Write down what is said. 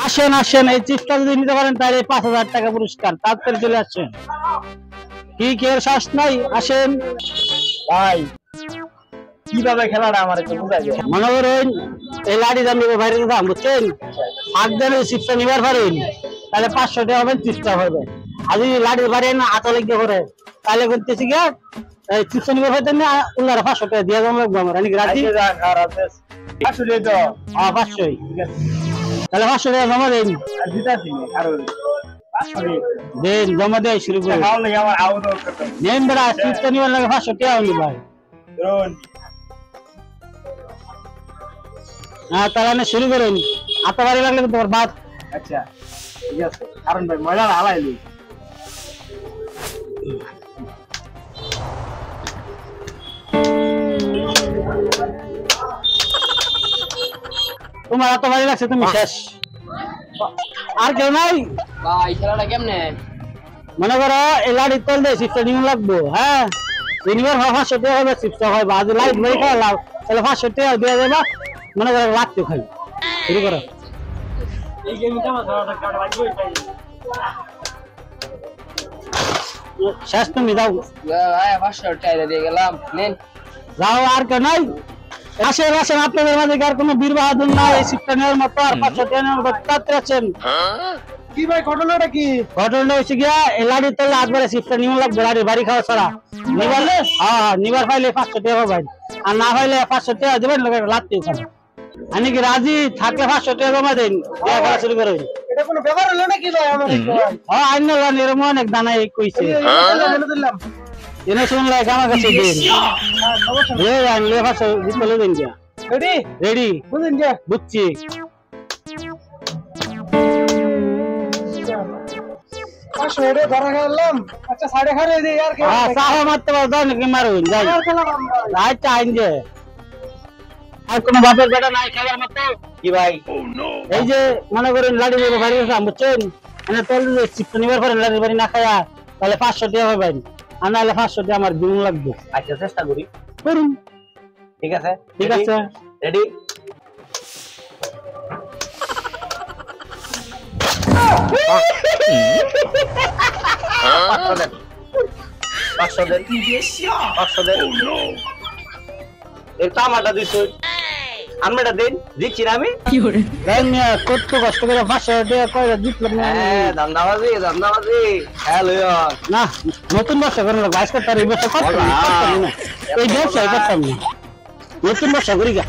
আসেন আসেন, এই চিপসটা যদি নিতে পারেন তাহলে 5,000 টাকা পুরস্কার। তাড়াতাড়ি চলে আসছেন। কি কেউ শ্বাস নাই? আসেন ভাই কিভাবে খেলাটা আমার একটু বুঝাই দেন। মনে করেন এই লাড়ি দাম নিবো বাইরে দাম, বুঝছেন? আগদের ওই চিপসটা নিবার পারেন তাহলে 500 টাকা হবে, চিপসটা হবে। আর যদি লাড়ির বাড়ি না হাতে লেগে করে তাহলে করতেছি গিয়া এই চিপসটা নিবার পাইতেন না, উল্লারা 500 টাকা দিয়ে যাবো লাগবো আমার। আমি রাজি? আসলে তো হ্যাঁ 500। তাহলে 500 টাকা জমা দেন। জিতাছি আর দেন, জমা দেয় শুরু করে খাওয়ার লাগে আমার আউট নেন বেড়া। চিপসটা নিবার লাগে 500 টাকা হইনি ভাই। ধরুন। হ্যাঁ তাহলে শুরু করুন। হাতে বাড়ি লাগলে কিন্তু তোমার বাদ। আচ্ছা ঠিক আছে, কারণ ভাই ময়লা হালাইলি। তোমার এত বাড়ি লাগছে, তুমি শেষ। আর কেউ নাই? ভাই খেলাটা কেমনে? মনে করো এই লাড়ির তেল দিয়ে চিপসটা নিয়ে লাগবো। হ্যাঁ তিনবার 500 টাকা হবে, চিপসটা হয় বাদ লাইট বাড়ি খাওয়া লাভ, তাহলে 500 টাকা দিয়ে দেবা। মনে করো লাগতো খাই। শুরু করো। এই গেমটা আমার ধরাটা কাটা লাগবে তাই। শেষ, তুমি যাও ভাই 500 টাকা দিয়ে গেলাম, নেন। যাও। আর কেউ নাই? আসেন আসেন, আপনাদের মাঝে আর কোনো বীর বাহাদুর নাই এই চিপসটা নেওয়ার মতো আর 500 টাকা নেওয়ার মতো? তাড়াতাড়ি আছেন। কি ভাই ঘটনাটা কি? ঘটনা হচ্ছে গিয়া এই লাড়ির তেল একবারে চিপসটা নিয়ে লাগবে, লাড়ির বাড়ি খাওয়া ছাড়া। নিবার হ্যাঁ নিবার পাইলে 500 টাকা পাবেন, আর না পাইলে 500 টাকা দেবেন, লোকের লাগতেও খাবে। আমি কি রাজি? থাকলে 500 টাকা জমা দেন, দেয়া করা শুরু করে। এটা কোনো ব্যাপার হলো নাকি ভাই আমার? হ্যাঁ আইন এরকম অনেক দানাই কইছে, বলে দিলাম। এনে শুনলে আমার কাছে দেন। আনলে 500 দিতে দেন গিয়া। Ready ready? বুঝেন যে বুঝছি। 500 রে ধরা গেলাম। আচ্ছা সাড়ে খারে দিই আর হ্যাঁ সাহা মারতে পারো, যাও নাকি মারুন যাই। আচ্ছা আইন যে আর কোনো বাপের বেটা নাই খেলার মতো কি ভাই? এই যে মনে করেন লাড়ি বাড়ি বাড়ি গেছে, বুঝছেন? মানে তেল চিপটা নিবার পরে লাড়ি বাড়ি না খায়া তাহলে 500 টাকা পাবেন, আর নাহলে 500 টাকা আমার দিন লাগবে। আচ্ছা চেষ্টা করি। করুন। ঠিক আছে ঠিক আছে। রেডি। টামাটা দিস আমরা দিন দিচ্ছি না আমি। কত কষ্ট করে 500 টাকা কয়টা জিতলাম না। ধান্দাবাজি ধান্দাবাজি। হ্যালো না নতুন ব্যবসা করেন না, বাইশ করতে এই ব্যবসা করতাম না, এই ব্যবসা করতাম না, নতুন ব্যবসা করি গা।